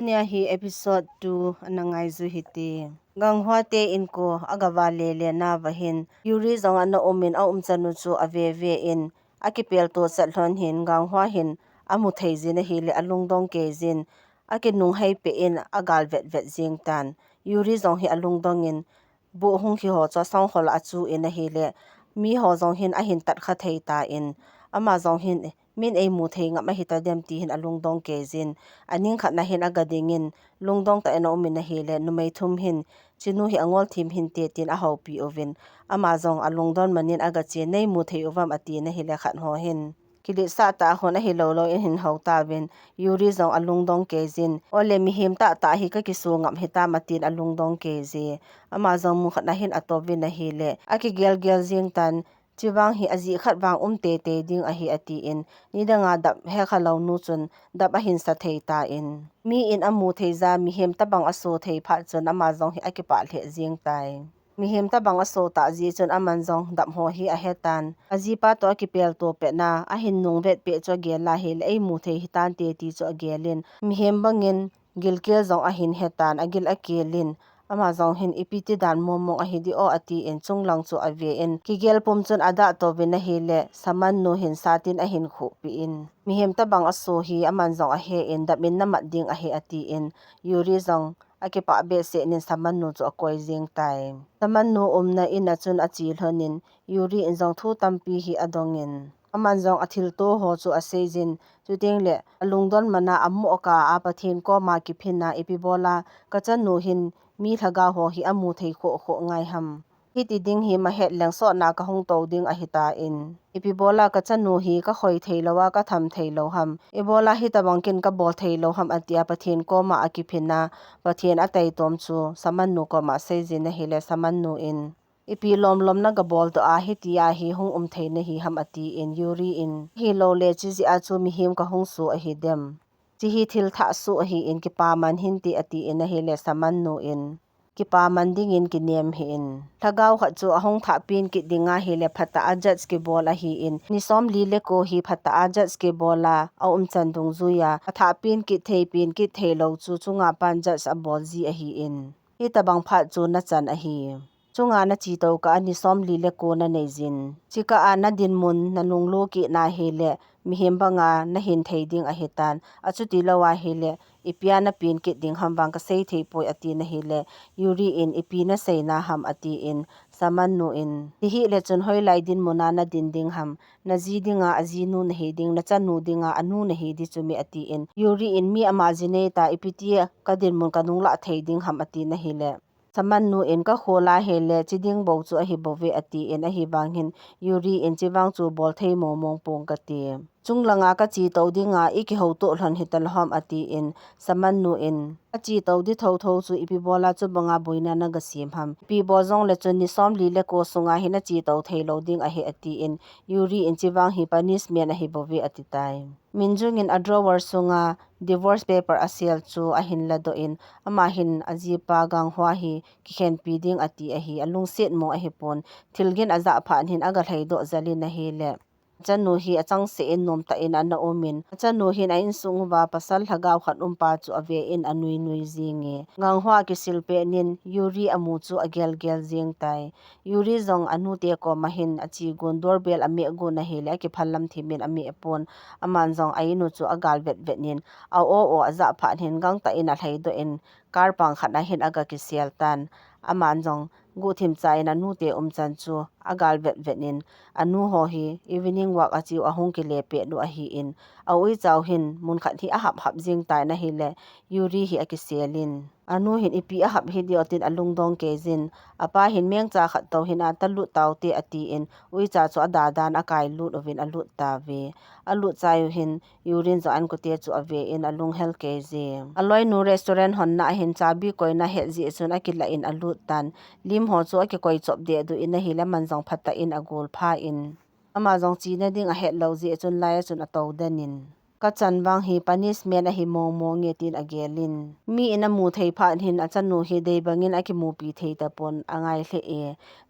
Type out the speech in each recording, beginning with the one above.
Nia hi episode 2 anangai zu hiti ganghwa te inko agawa lele na wahin yuri zong ana omin a umchanu chu aveve in akipel to chalhon hin ganghwa hin amu theizin hi le alungdong ke jin akinung hai pe in agal vet vet jing tan yuri zong hi alungdong in bu hung hi ho cha song hol achu in hi le mi ho zong hin a hin tat kha thei ta in ama zong hin min ei mu thei nga ma hita dem ti hin alungdong ke jin aning khat na hin agadingin lungdong ta ena umin hi le numei thum hin chinu hi angol thim hin te tin a hau pi ovin ama zong alungdon manin aga che nei mu thei ovam ati na hi le khat ho hin kili sa ta hona hi lo lo in hin hau ta win yuri zong alungdong ke jin ole mi him ta ta hi ka kisu ngam hita matin alungdong ke je ama zong mu khat na hin atobin na hi le aki gel gel jing tan chiwang hi aji khat wang te te ding a hi ati in nidanga dap he khalo nu chun dap a hin sa thei ta in mi in amu theiza mi hem ta bang aso thei pha chun ama zong hi akipa the jing tai mi hem ta bang aso ta ji chun aman zong dap ho hi a hetan aji pa to akipel to pe na a hin nung vet pe cho gela hi le ei mu thei hitan te ti cho gelin mi hem bangin gilkel zong a hin hetan agil akelin ama zong hin ipiti dan momong a hidi o ati in chunglang chu ave in kigel pum chun ada to bin hi le saman no hin satin a hin khu pi in mi hem ta bang aso hi aman zong a he in da min na mat ding a he ati in yuri zong akipa be se nin saman no chu akoi jing tai saman no umna in a chun a chi hlonin yuri in zong thu tampi hi adongin aman zong athil to ho chu asejin chuting le alungdon mana amu ka a pathin ko ma ki phina ipibola kachan no hin mi thaga ho hi amu thei kho kho ngai ham hiti ding hi ma het leng so na ka hung to ding a hita in ipibola kachan no hi ka khoi thei lowa ka tham thei lo ham ebola hi tabangkin ka bol thei lo ham atia pathin ko ma akiphina pathin atai tom chu saman no ko ma sejin hi le saman no in ipi lom lom na ga bol to a hitia hi hung thei na hi ham ati in yuri in hi lo le chi ji a chu mi him ka hung su a hi dem chi hi thil tha su a hi in ki pa man hin ti ati in hi le saman no in ki pa man ding in ki nem hi in thagaw kha chu ahong tha pin ki dinga hi le phata ajats ki bola hi in ni som li le ko hi phata ajats ki bola a chandung zuya atha pin ki thei lo chu chunga pan jas a bol ji a hi in hi tabang pha chu na chan a hi chunga na chi to ka ni som li le ko na nei jin chika ana din mun na lung lo ki na hi le mi hem banga na hin thei ding a hitan achuti lawa hi le ipia na pin ki ding ham wang ka sei thei poi ati na hi le yuri in ipi na sei na ham ati in saman no in hi le chun hoi lai din mona na din ding ham na ji dinga aji nu na he ding na chanu dinga anu na he di chumi ati in yuri in mi amajine ta ipiti ka din mun kanung la thei ding ham ati na hi le saman nu in ka khola hele chiding bo chu a hi bove ati in a hi wanghin yuri in chiwang chu bol thei momong pong ka ti chunglanga ka chi to dinga iki ho to hlan hital hom ati in saman nu in a chi to di tho tho chu ipi bola chu banga boina na ga sim ham pi bo jong le chun ni som li le ko sunga hi na chi to thei lo ding a hi ati in yuri in chiwang hi punishment a hi bove ati tai minjung in a drawer sunga divorce paper asel chu a hin la do in ama hin ajipa ganghwa hi ki khen pi ding ati a hi alung set mo a hi pon thilgin aza phan hin aga thlei do zalin a hi le chanu hi achang se in nom ta in ana omin chanu hin a in sung wa pasal hagaw khat pa chu ave in anui nui jinge ganghwa ki silpe nin yuri amu chu agel gel jing tai yuri zong anu te ko mahin achi gon doorbell ame go na hi le ki phalam thimin ame pon aman zong ainu chu agal vet vet nin a o aza phan hin gang ta in a thlei do in kar pang khana hin aga ki sel tan aman zong gu thim chai na nu te chan chu agal vet vet nin anu ho hi evening walk achi ahong ki le pe no a hi in awi chaw hin mun khat hi a hap hap jing tai na hi le yuri hi aki selin anu hin ipi a hap hi diotin alungdong ke jin apa hin meng cha khat to hin a talu tawte ati in ui cha chu ada dan akai lut ovin alut ta ve alut chai hin yurin za an ko te chu ave in alung hel ke je aloi nu restaurant hon na hin chabi koina he ji chun akila in alut tan lim ho chu aki koi chop de du in hi la manjong phata in agol pha in ama jong chi na ding a het lo ji chun lai chun a to danin ka chan wang hi punishment a hi mo nge tin agelin mi ina mu thei pha hin achanu hi dei bangin aki mu pi thei tapon angai hle e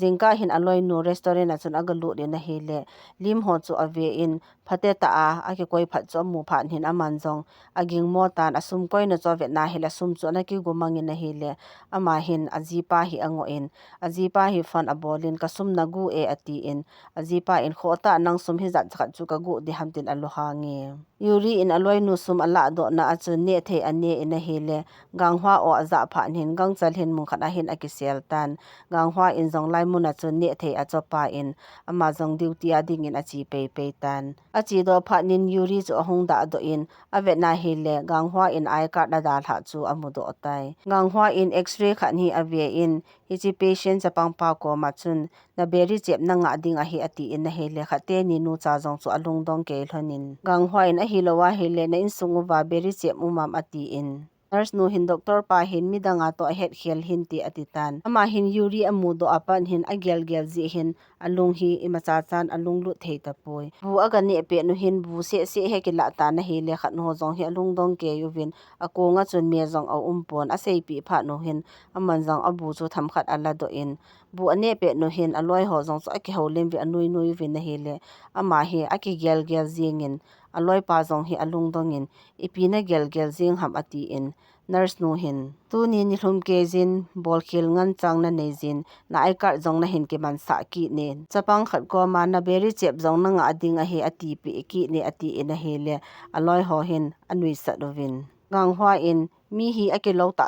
jingka hin aloi nu restaurant achun agalu de na hele lim ho chu ave in phate ta a aki koi phat cho mu phan hin amanjong aging mo tan asum koi na cho ve na hele sum chu na ki gumang in hele ama hin ajipa hi ango in ajipa hi fan abolin kasum nagu e ati in ajipa in khota nang sum hi zat khat chu ka gu di hamtin aloha nge yuri in aloi nu sum ala do na achu ne the ane in hele ganghwa o aza pha hin gang chal hin mu khana hin akisel tan ganghwa in jong lai mun achu ne the achopa in ama jong duty ading in achi pe tan achi do pha nin yuri chu hong da do in ave na hele ganghwa in ai card da dal ha chu amudo tai ganghwa in x-ray khan hi ave in hichi patient chapang pa ko ma chun na beri chep na nga ding a hi ati in hele khate ni nu cha jong chu alung dong ke hlonin ganghwa in a hi lowa hele na in sungu wa beri chep umam ati in nurse nu hin doctor pa hin midanga to het khel hin ti atitan ama hin yuri amudo apan hin agel ji hin alung hi imacha chan alung lu thei tapoi bu aga ne pe nu hin bu se he ki la ta na hi le khat no jong hi alung dong ke yuvin akonga chun me jong au umpon a sei pi pha no hin aman jong abu chu tham khat ala do in bu ane pe no hin aloi ho jong chu aki holim vi anui vin na hi le ama hi aki gel jingin aloi pa jong hi alung dongin ipina gel jing ham ati in nurse nu hin tu ni ni hlum ke jin bol khil ngan chang na nei jin na ai kar jong na hin ke man sa ki ne chapang khat ko ma na beri chep jong na nga ding a he ati pi ki ne ati in a hele aloi ho hin anui sa dovin ganghwa in mi hi ake lo ta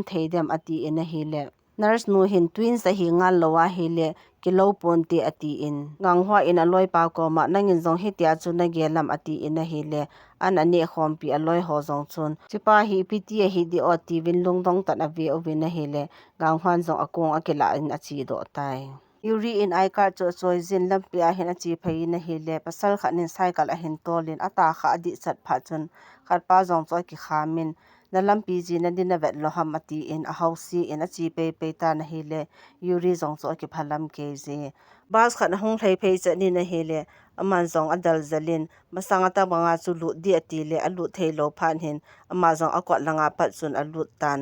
thei dem ati in a hele nurse nu hin twins a hi ngal lowa hele kilo ponte ati in ganghwa in aloi pa ko ma nangin jong hi tia chu na gelam ati in a hele an ane khom pi aloi ho jong chun chipa hi piti hi di oti win lung dong tan ave ovin a hele ganghwan jong akong akela in achi do tai yuri in ai card cho choi jin lampia hin achi phei na hele pasal khanin cycle a hin tolin ata kha di chat pha chun khatpa jong cho ki khamin na lampi ji na din na vet lo hamati in a house in a chi pe ta na hele yuri jong cho ki phalam ke je bas khan hong thlei phei chani na hele aman jong adal zalin masanga ta banga chu lu di ati le alu theilo phan hin ama jong akwa langa pat chun alut tan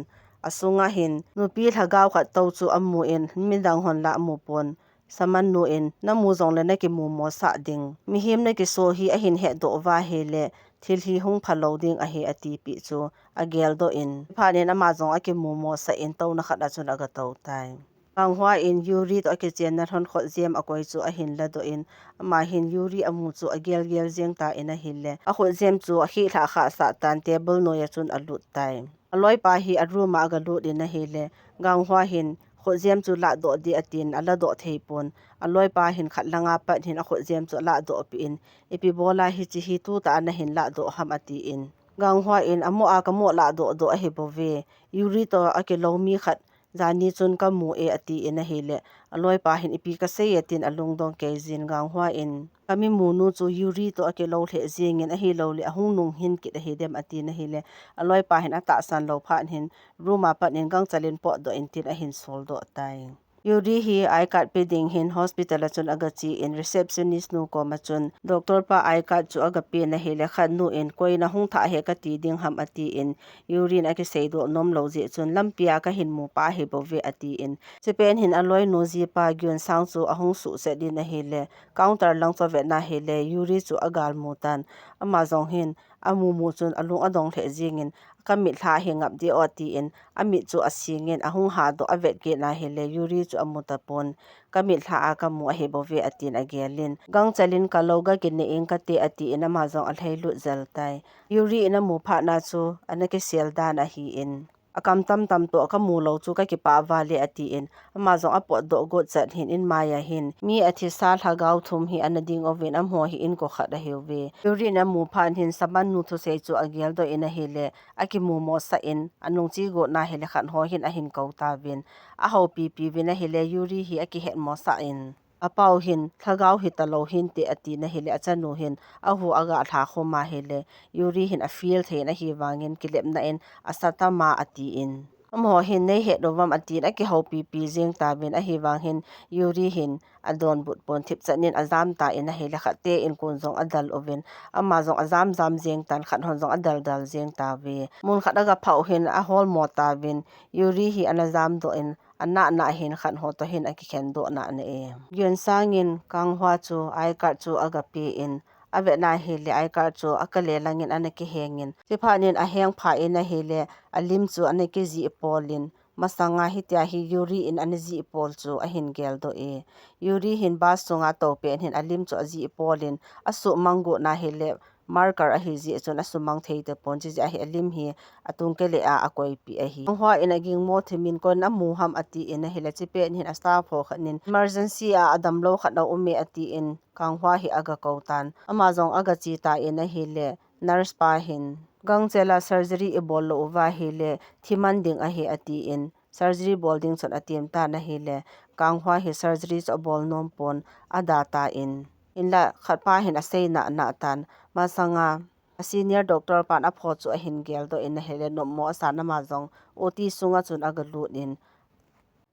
asunga hin nupi thagaw kha to chu amu in mindang hon la amu pon saman nu in namu jong le na ki mu mo sa ding mi him na ki so hi a hin he do wa hele thil hi hung phalo ding a he ati pi chu agel do in phanin ama jong aki mu mo sa in to na khada chun aga to tai ganghwa in yuri to aki chen na thon khol jem akoi chu a hin la do in ama hin yuri amu chu agel jeng ta in a hille a khol jem chu a hi tha kha sa tan table no ya chun alut tai aloi pa hi aruma aga lu din na hele ganghwa hin khol jem chu la do di atin ala do theipon aloi pa hin khat langa pa hin a khol jem chu la do pi in epi bola hi chi hi tu ta na hin la do hamati in ganghwa in amo a kamo la do a hebove yuri to akelomi khat zani chun ka mu e ati in a hele aloi pa hin ipi ka se yatin alung dong ke jin ganghwa in kami munu chu yuri to akelo the jing in a hi lo le ahung nung hin ki he dem ati na hele aloi pa hin ata san lo phan hin ruma pat in gang chalin po do in tin a hin sol do tai yuri hi ai card pe ding hin hospital chun agachi in receptionist nu ko machun doctor pa ai card chu aga pe na hele khan nu in koi na hung tha he ka ti ding ham ati in urine aki seido nom lo je chun lampia ka hin mu pa he bove ati in chepen hin aloi no ji pa gyun sang chu ahung su se din na hele counter lang cho ve na hele yuri chu agal mutan ama jong hin amu mu chun alung adong the jingin kamit tha hengap di oti in amit chu asingin ahung ha do avet ke na hele yuri chu amutapon kamit tha akamu he bove atin agelin gang chalin kaloga kinne eng ka te ati in ama jong alheilu zaltai yuri in amu pha na chu anake seldan a hi in akam tam to akamu lo chu ka ki pa wale ati in ama jong apo do go chat hin in maya hin mi athi sal hagaw thum hi anading ovin am ho hi in ko khada hewwe yuri na mu phan hin saman nu thu se chu agel do in a hele akimu mo sa in anung chi go na hele khan ho hin a hin ko ta win a ho pi win a hele yuri hi aki het mo sa in apau hin thagaw hitalo hin te ati na hele achanu hin ahu aga tha khoma hele yuri hin a feel the na hi wangin kilep na in asata ma ati in amho hin nei he dowam atin aki hopi pi jeng ta bin a hi wang hin yuri hin adon but pon thip chanin azam ta in a hele khate in kun jong adal ovin ama jong azam jam jeng tan khat hon jong adal dal jeng ta we mun khadaga phau hin a hol mo ta bin yuri hi anazam do in ana na hin khan ho to hin aki khen do na ne e yun sangin kanghwa chu ai kar chu aga pe in ave na hele ai kar chu akale langin anaki hengin siphanin a heng pha in a hele alim chu anaki ji polin masanga hitia hi yuri in anji pol chu a hin gel do e yuri hin bas chunga to pen hin alim chu aji polin asu mango na hele marker a hi ji chon asu mang thei te pon ji a hi alim hi atung ke le a akoi pi a hi hwa in aging mo themin kon na mu ham ati in a hele chi pen hin asta pho khanin emergency a adam lo khana ume ati in kanghwa hi aga kautan amazong aga chi ta in a hele nurse pa hin gangchela surgery e bol lo wa hele thimanding a he ati in surgery bolding chon atim ta na hele kanghwa hi surgery cho bol nom pon ada ta in la khatpa hin asei na na tan masanga senior doctor pan a pho chu a hin gel do in hele no mo sa na ma jong ot sunga chun aga lut in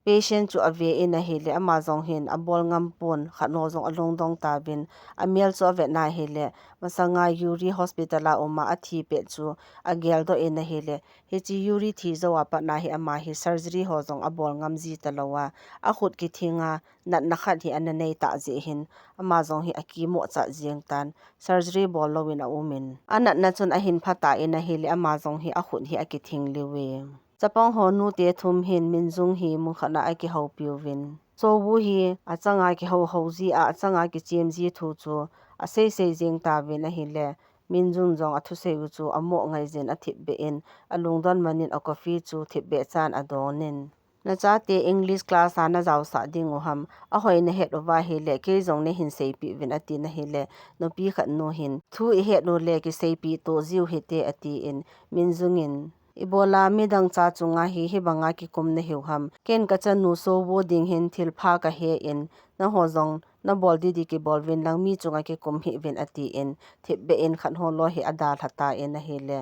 patient chu ave in a hele amazong hin abol ngam pon khano jong along dong ta bin amel chu ave na hele masanga yuri hospital a oma athi pe chu agel do in a hele hichi yuri thi zawa pa na hi ama hi surgery ho jong abol ngam ji talawa a khut ki thinga nat na khat hi ananei ta je hin amazong hi aki mo cha jeng tan surgery bol lowin a umin anat na chun a hin phata in a hele amazong hi a khut hi aki thing lewe chapang honu te thum hin minjung hi mu khana aki ho piwin so bu hi achanga ki ho ji a achanga ki chem ji thu chu a sei jeng ta win a hi le minjung jong athu sei chu amo ngai jen a thip be in alungdon manin a coffee chu thip be chan adonin na cha te english class ana jaw sa ding ham a hoi na het wa hi le ke jong ne hin sei pi win ati na hi le no pi khat no hin thu i het no le ki sei pi to jiu hi te ati in minjungin Ebola midang cha chunga hi banga ki kumne hiu ham ken ka chanu so bo ding hin thil pha ka he in na ho jong na bol di ki bol win lang mi chunga ki kum hi win ati in thip be in khan ho lo hi ada thata in a hele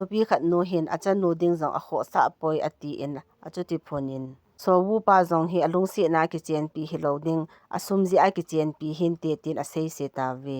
pi khat no hin achanu ding jong a kho sa poi ati in achuti phonin so wu pa jong hi alung si na ki chen pi hi lo ding asum ji a ki chen pi hin te tin a sei se ta ve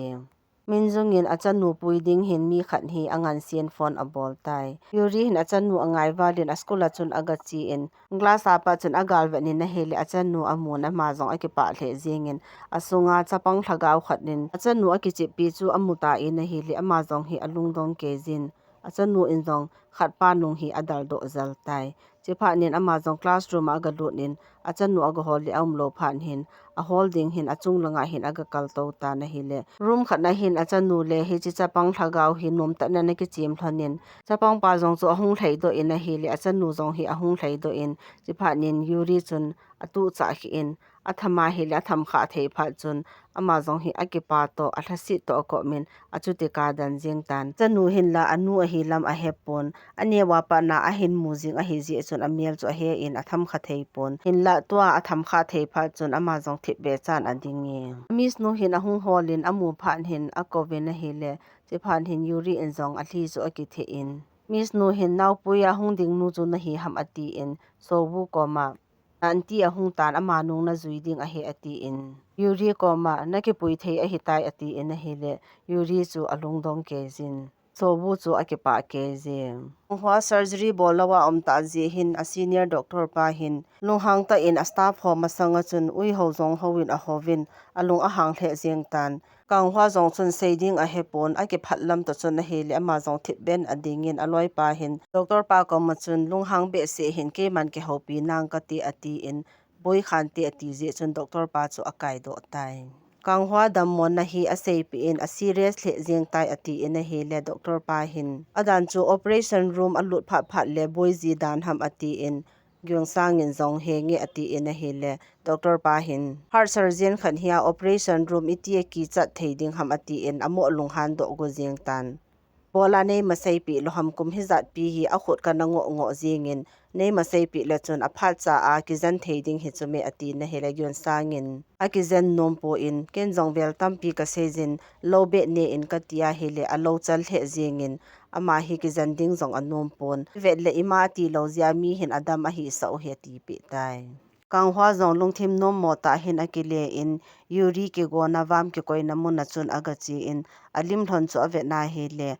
minjungin achanu puiding hin mi khat hi angan sian phone abol tai yuri hin achanu angai walin askula chun aga chi in glass apa chun agal wani na hele achanu amuna ma jong aki pa hle jingin asunga chapang thlagaw khatin achanu aki chi pi chu amuta in na hele ama jong hi alungdong ke jin achanu in jong khatpa nung hi adal do zal tai chepha nin ama jong classroom aga lunin achanu aga holi amlo phan hin a holding hin achung langa hin aga kalto ta na hile room khana hin achanu le hi chi chapang thlagaw hi nom ta na ki chim thanin chapang pa jong chu ahung thlei do in a hile achanu jong hi ahung thlei do in chipha nin yuri chun atu cha hi in athama hile atham kha thei pha chun ama jong hi akipa to athasi to ko min achuti ka dan jeng tan chanu hin la anu a hi lam a hepon ane wa pa na a hin mujing a hi ji chun amel chu he in atham kha thei pon hin la to atham kha thei pha chun ama jong thip be chan adingi mis no hin ahung holin amu phan hin a koven a hile che phan hin yuri en jong a hli chu aki the in mis no hin naw puya hung ding nu chu na hi ham ati in so bu koma anti ahung tan ama nung na zuiding a he ati in yuri koma naki pui thei a hitai ati in a hele yuri chu alungdong ke jin so bu chu akipa ke je hwa surgery bolawa omta je hin a senior doctor pa hin lunghang ta in a staff ho masanga chun ui ho jong howin a hovin alung a hang hle jeng tan kanghwa jong chun seiding a hepon a ki phatlam to chun a hele ama jong thip ben adingin aloi pa hin doctor pa ko ma chun lunghang be se hin ke man ke hopi nang ka ti ati in boi khan ti ati je chun doctor pa chu akai do tai kanghwa dammon na hi a sei pi in a serious le jeng tai ati in a hele doctor pa hin adan chu operation room a lut phat phat le boi ji dan ham ati in gyong sangin jong henge ati in a hele doctor pa hin heart surgeon khan hia operation room iti ki chat theiding ham ati in amo lunghan do go jeng tan bola nei masai pi loham kum hi zat pi hi a khot ka nango ngo jingin nei masai pi le chun a phat cha a ki zan theiding hi chume ati na hele gyon sangin a ki zen nompo in ken jong vel tam pi ka sejin lobe ne in ka tia hele a lo chal he jingin ama hi ki zanding zong anom pon vet le ima ti lo zia mi hin adam a hi sa o he ti pi tai kang hwa zong lungthim nom mo ta hin akile in yuri ke go na wam ke koina mun na chun aga chi in alim thon chu ave na he le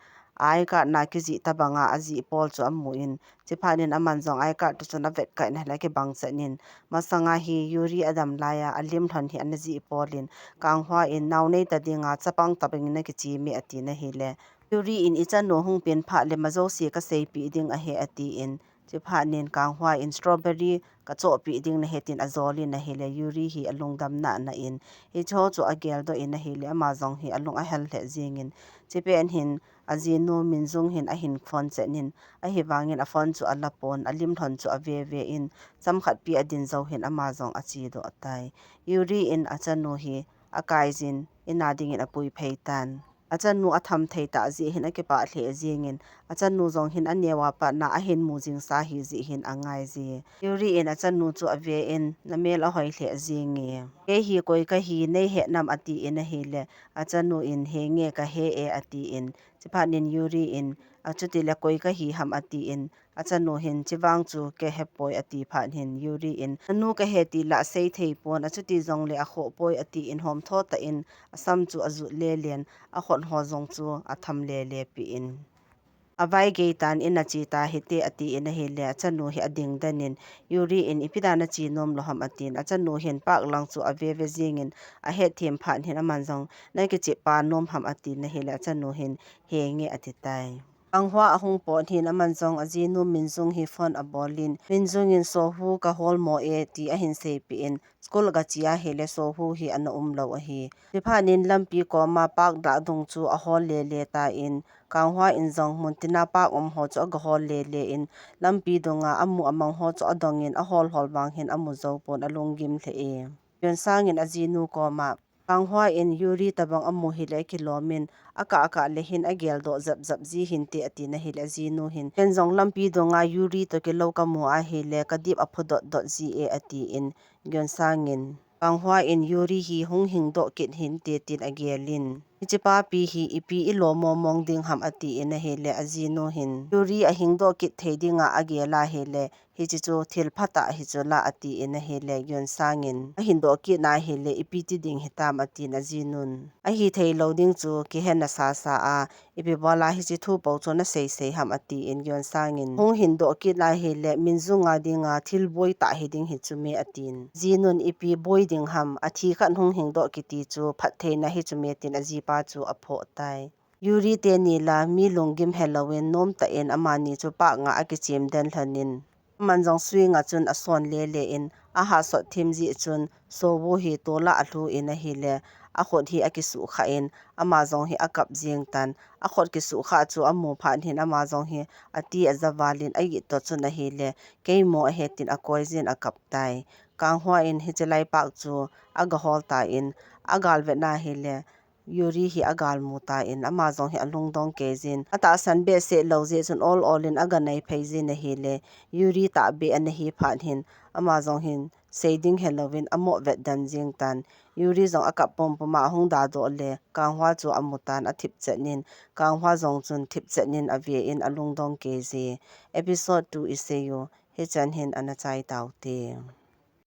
ai ka na ki ji tabanga aji pol chu amu in chiphanin aman zong ai ka tu chun avet ka na la ke bang chanin masanga hi yuri adam laya alim thon hi anaji polin kang hwa in naw nei ta dinga chapang tabing na ki chi mi ati na hi le yuri in ichan no hung pen pha le mazo si ka sei pi ding a he ati in chiphanin kang hwa in strawberry ka cho pi ding na hetin azoli na hele yuri hi alungdam na na in hi cho chu agel do in na hele ama zong hi alung a hel the jingin chipen hin azino minjung hin a hin phon chenin a hi wangin a phon chu alapon alim thon chu ave ve in chamkhat pi adin zo hin ama zong achi do atai yuri in achanu hi akai jin inading in apui pheitan achanu atham theita ji hin ake pa hle jingin achanu zong hin anewa pa na a hin mujing sa hi ji hin angai ji yuri in achanu chu ave in namel a hoi hle jingi ke hi koi ka hi nei he nam ati in a hi le achanu in he nge ka he e ati in chiphanin yuri in achuti le koi ka hi ham ati in achanu hin chiwang chu ke hepoi ati phan hin yuri in anu ka he ti la sei thei pon achuti zong le a kho poi ati in hom tho ta in asam chu azu le len a khon ho zong chu atham le le pi in avai geitan in achi ta hite ati in a hele achanu hi ading danin yuri in ipidana chi nom lo ham atin achanu hin pak lang chu ave ve jingin a he them phan hin aman zong nai ke chi pa nom ham atin na hele achanu hin henge ati tai anghwa ahung pon hin aman zong ajinu minjung hi phone abolin minjung in so hu ka hol mo e ti a hin sei pi in school ga chia hele so hu hi an lo a hi phanin lampi ko ma pak da dung chu a hol le le ta in kanghwa in zong muntina pa ho cho ga hol le le in lampi donga amu amang ho cho adongin a hol wang hin amu zo pon alungim the e yon sangin ajinu ko ma kanghwa in yuri tabang amu hi le kilomin aka le hin agel do zap ji hin te ati na hi le jinu hin ken zong lampi donga yuri to ke lo ka mu a hi le kadip aphodot dot ji e ati in yon sangin kanghwa in yuri hi hung hing do kit hin te tin agelin ichipa pi hi ipi ilomo mong ding ham ati in he le ajino hin yuri a hing do kit theidinga agela he le hi chi chu thil phata hi chu la ati in he le yon sangin a hin do ki na he le ipi ti ding hitam ati na jinun a hi thei loading chu ki hen na sa a ipi bala hi chi thu po chu na sei ham ati in yon sangin hung hin do ki la he le minzunga dinga thil boi ta he ding hi chu me atin jinun ipi boi ding ham athi khan hung hing do ki ti chu phat the na hi chu me tin aji pa chu apho tai yuri te ni la mi lungim halloween nom ta en amani chu pa nga akichim den thanin manjong swinga chun ason le le in a ha so thimji chun so wo hi tola athu in a hi le a khot hi akisu kha in ama jong hi akap jing tan a khot ki su kha chu amu phan hin ama jong hi ati azawalin ai to chun a hi le keimo a hetin a koizin akap tai kanghwa in hi chelai pak chu aga hol ta in agal ve na hi le yuri hi agal muta in ama jong hi alung dong kezin ata san be se loje chun all in aga nei pheijin na hi le yuri ta be an hi phan hin ama jong hin seiding halloween amo vet dan jing tan yuri jong akap pom poma hung da do le kanghwa chu amutan athip chenin kanghwa jong chun thip chenin ave in alung dong kezi episode 2 iseyo he chan hin anachai taute